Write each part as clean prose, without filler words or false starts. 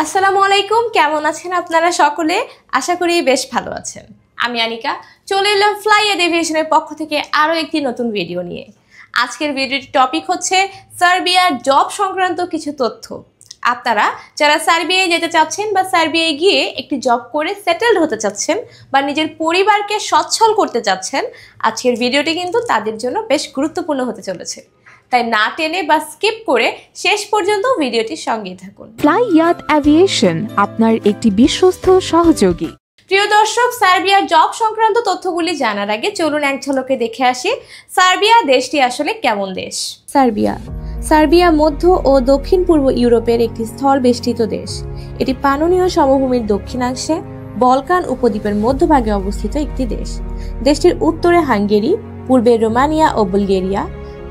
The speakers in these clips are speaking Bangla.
আসসালামু আলাইকুম, কেমন আছেন আপনারা সকলে? আশা করি বেশ ভালো আছেন। আমি আনিকা, চলে এলাম ফ্লাইয়াদ এভিয়েশনের পক্ষ থেকে আরও একটি নতুন ভিডিও নিয়ে। আজকের ভিডিওটির টপিক হচ্ছে সার্বিয়ার জব সংক্রান্ত কিছু তথ্য। আপনারা যারা সার্বিয়ায় যেতে চাচ্ছেন বা সার্বিয়ায় গিয়ে একটি জব করে সেটেলড হতে চাচ্ছেন বা নিজের পরিবারকে সচ্ছল করতে চাচ্ছেন, আজকের ভিডিওটি কিন্তু তাদের জন্য বেশ গুরুত্বপূর্ণ হতে চলেছে। তাই না টেনে বা স্কিপ করে শেষ পর্যন্ত ভিডিওটির সঙ্গেই থাকুন। ফ্লাইয়াদ এভিয়েশন আপনার একটি বিশ্বস্ত সহযোগী। প্রিয় দর্শক, সার্বিয়ার জব সংক্রান্ত তথ্যগুলি জানার আগে চলুন এক ঝলকে দেখে আসি সার্বিয়া দেশটি আসলে কেমন দেশ। সার্বিয়া মধ্য ও দক্ষিণ পূর্ব ইউরোপের একটি স্থল বেষ্টিত দেশ। এটি পাননীয় সমভূমির দক্ষিণাংশে বলকান উপদ্বীপের মধ্যভাগে অবস্থিত একটি দেশ। দেশটির উত্তরে হাঙ্গেরি, পূর্বে রোমানিয়া ও বুলগেরিয়া,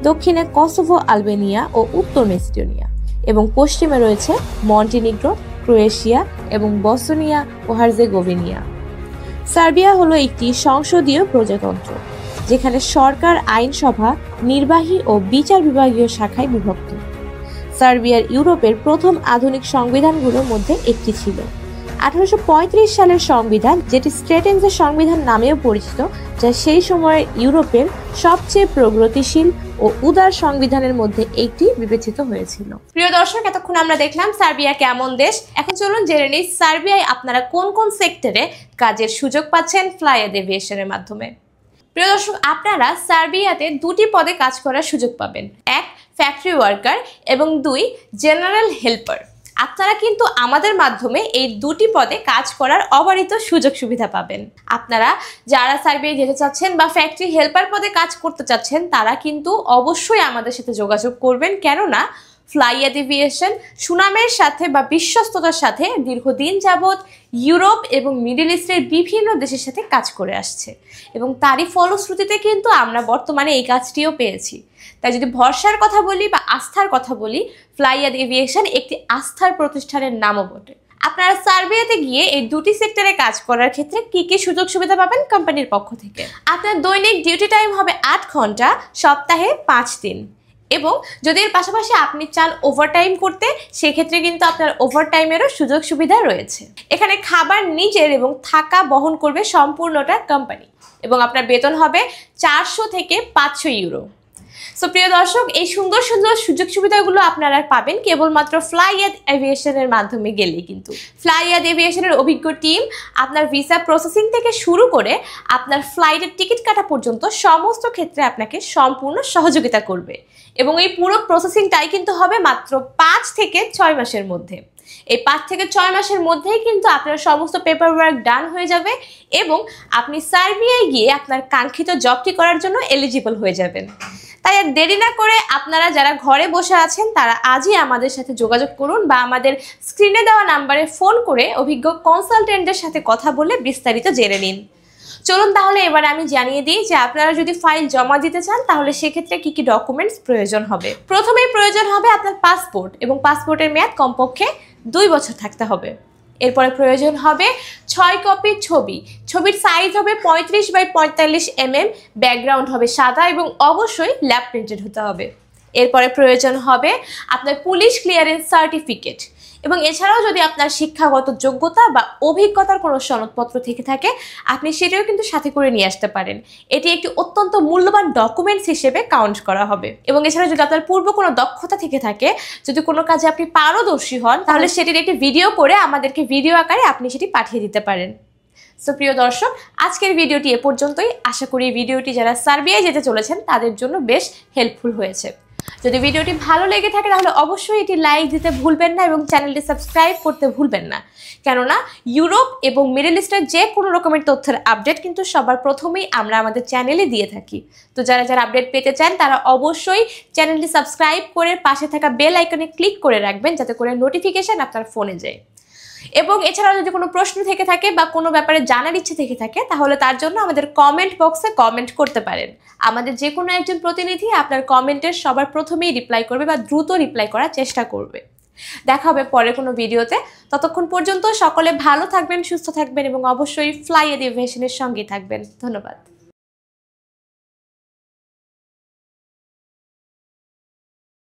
দক্ষিণে কসোভো, আলবেনিয়া ও উত্তর মেসিডোনিয়া এবং পশ্চিমে রয়েছে মন্টিনিগ্রো, ক্রোয়েশিয়া এবং বসনিয়া ও হার্জেগোভিনা। সার্বিয়া হলো একটি সংসদীয় প্রজাতন্ত্র, যেখানে সরকার আইনসভা, নির্বাহী ও বিচার বিভাগীয় শাখায় বিভক্ত। সার্বিয়ার ইউরোপের প্রথম আধুনিক সংবিধানগুলোর মধ্যে একটি ছিল। 1835 সালের সংবিধান, যেটি স্ট্রেটেন্সের সংবিধান নামেও পরিচিত, যা সেই সময়ের ইউরোপের সবচেয়ে প্রগতিশীল ও উদার সংবিধানের মধ্যে একটি বিবেচিত হয়েছিল। প্রিয় দর্শক, এতক্ষণ আমরা দেখলাম সার্বিয়া কেমন দেশ। এখন চলুন জেনে নিই সার্বিয়ায় আপনারা কোন কোন সেক্টরে কাজের সুযোগ পাচ্ছেন ফ্লাইয়াদ এভিয়েশনের মাধ্যমে। প্রিয় দর্শক, আপনারা সার্বিয়াতে দুটি পদে কাজ করার সুযোগ পাবেন, এক ফ্যাক্টরি ওয়ার্কার এবং দুই জেনারেল হেল্পার। আপনারা কিন্তু আমাদের মাধ্যমে এই দুটি পদে কাজ করার অবারিত সুযোগ সুবিধা পাবেন। আপনারা যারা সার্বিয়ায় যেতে চাচ্ছেন বা ফ্যাক্টরি হেল্পার পদে কাজ করতে চাচ্ছেন, তারা কিন্তু অবশ্যই আমাদের সাথে যোগাযোগ করবেন, কেননা ফ্লাইয়াদ এভিয়েশন সুনামের সাথে বা বিশ্বস্ততার সাথে দীর্ঘদিন যাবৎ ইউরোপ এবং মিডল ইস্টের বিভিন্ন দেশের সাথে কাজ করে আসছে এবং তারই ফলশ্রুতিতে কিন্তু আমরা বর্তমানে এই কাজটিও পেয়েছি। তাই যদি ভরসার কথা বলি বা আস্থার কথা বলি, ফ্লাইয়াদ এভিয়েশন একটি আস্থার প্রতিষ্ঠানের নামও বটে। আপনারা সার্বিয়াতে গিয়ে এই দুটি সেক্টরে কাজ করার ক্ষেত্রে কি কি সুযোগ সুবিধা পাবেন কোম্পানির পক্ষ থেকে? আপনার দৈনিক ডিউটি টাইম হবে 8 ঘন্টা, সপ্তাহে 5 দিন। এবং যদি এর পাশাপাশি আপনি চান ওভারটাইম করতে, সেক্ষেত্রে কিন্তু আপনার ওভারটাইমেরও সুযোগ সুবিধা রয়েছে। এখানে খাবার নিজের এবং থাকা বহন করবে সম্পূর্ণটা কোম্পানি এবং আপনার বেতন হবে 400 থেকে 500 ইউরো। সো প্রিয় দর্শক, এই সুন্দর সুন্দর সুযোগ সুবিধাগুলো আপনারা পাবেন কেবলমাত্র ফ্লাইয়াদ এভিয়েশনের মাধ্যমে গেলেই। কিন্তু ফ্লাইয়াদ এভিয়েশনের অভিজ্ঞ টিম আপনার ভিসা প্রসেসিং থেকে শুরু করে আপনার ফ্লাইটের টিকিট কাটা পর্যন্ত সমস্ত ক্ষেত্রে আপনাকে সম্পূর্ণ সহযোগিতা করবে এবং এই পুরো প্রসেসিংটাই কিন্তু হবে মাত্র 5 থেকে 6 মাসের মধ্যে। এই 5 থেকে 6 মাসের মধ্যেই কিন্তু আপনার সমস্ত পেপার ওয়ার্ক ডান হয়ে যাবে এবং আপনি সার্বিয়ায় গিয়ে আপনার কাঙ্ক্ষিত জবটি করার জন্য এলিজিবল হয়ে যাবেন। তাই আর দেরি না করে আপনারা যারা ঘরে বসে আছেন, তারা আজই আমাদের সাথে যোগাযোগ করুন বা আমাদের স্ক্রিনে দেওয়া নাম্বারে ফোন করে অভিজ্ঞ কনসালটেন্টের সাথে কথা বলে বিস্তারিত জেনে নিন। চলুন তাহলে এবার আমি জানিয়ে দিই যে আপনারা যদি ফাইল জমা দিতে চান, তাহলে সেক্ষেত্রে কি কি ডকুমেন্টস প্রয়োজন হবে। প্রথমেই প্রয়োজন হবে আপনার পাসপোর্ট এবং পাসপোর্টের মেয়াদ কমপক্ষে 2 বছর থাকতে হবে। এরপরে প্রয়োজন হবে 6 কপি ছবি। ছবির সাইজ হবে 35x45 mm, ব্যাকগ্রাউন্ড হবে সাদা এবং অবশ্যই ল্যাব প্রিন্টেড হতে হবে। এরপরে প্রয়োজন হবে আপনার পুলিশ ক্লিয়ারেন্স সার্টিফিকেট এবং এছাড়াও যদি আপনার শিক্ষাগত যোগ্যতা বা অভিজ্ঞতার কোনো সনদপত্র থেকে থাকে, আপনি সেটাও কিন্তু সাথে করে নিয়ে আসতে পারেন। এটি একটি অত্যন্ত মূল্যবান ডকুমেন্টস হিসেবে কাউন্ট করা হবে। এবং এছাড়া যদি আপনার পূর্ব কোনো দক্ষতা থেকে থাকে, যদি কোনো কাজে আপনি পারদর্শী হন, তাহলে সেটির একটি ভিডিও করে আমাদেরকে ভিডিও আকারে আপনি সেটি পাঠিয়ে দিতে পারেন। সো প্রিয় দর্শক, আজকের ভিডিওটি এ পর্যন্তই। আশা করি এই ভিডিওটি যারা সার্বিয়ায় যেতে চলেছেন তাদের জন্য বেশ হেল্পফুল হয়েছে। যদি ভিডিওটি ভালো লেগে থাকে তাহলে অবশ্যই এটি লাইক দিতে ভুলবেন না এবং চ্যানেলটি সাবস্ক্রাইব করতে ভুলবেন না, কেননা ইউরোপ এবং মিডল ইস্টের যে কোনো রকমের তথ্যের আপডেট কিন্তু সবার প্রথমেই আমরা আমাদের চ্যানেলে দিয়ে থাকি। তো যারা যারা আপডেট পেতে চান তারা অবশ্যই চ্যানেলটি সাবস্ক্রাইব করে পাশে থাকা বেল আইকনে ক্লিক করে রাখবেন, যাতে করে নোটিফিকেশন আপনার ফোনে যায়। এবং এছাড়াও যদি কোনো প্রশ্ন থেকে থাকে বা কোনো ব্যাপারে জানার ইচ্ছে থেকে থাকে, তাহলে তার জন্য আমাদের কমেন্ট বক্সে কমেন্ট করতে পারেন। আমাদের যে কোনো একজন প্রতিনিধি আপনার কমেন্টের সবার প্রথমেই রিপ্লাই করবে বা দ্রুত রিপ্লাই করার চেষ্টা করবে। দেখা হবে পরের কোনো ভিডিওতে। ততক্ষণ পর্যন্ত সকলে ভালো থাকবেন, সুস্থ থাকবেন এবং অবশ্যই ফ্লাইয়াদ এভিয়েশনের সঙ্গেই থাকবেন। ধন্যবাদ।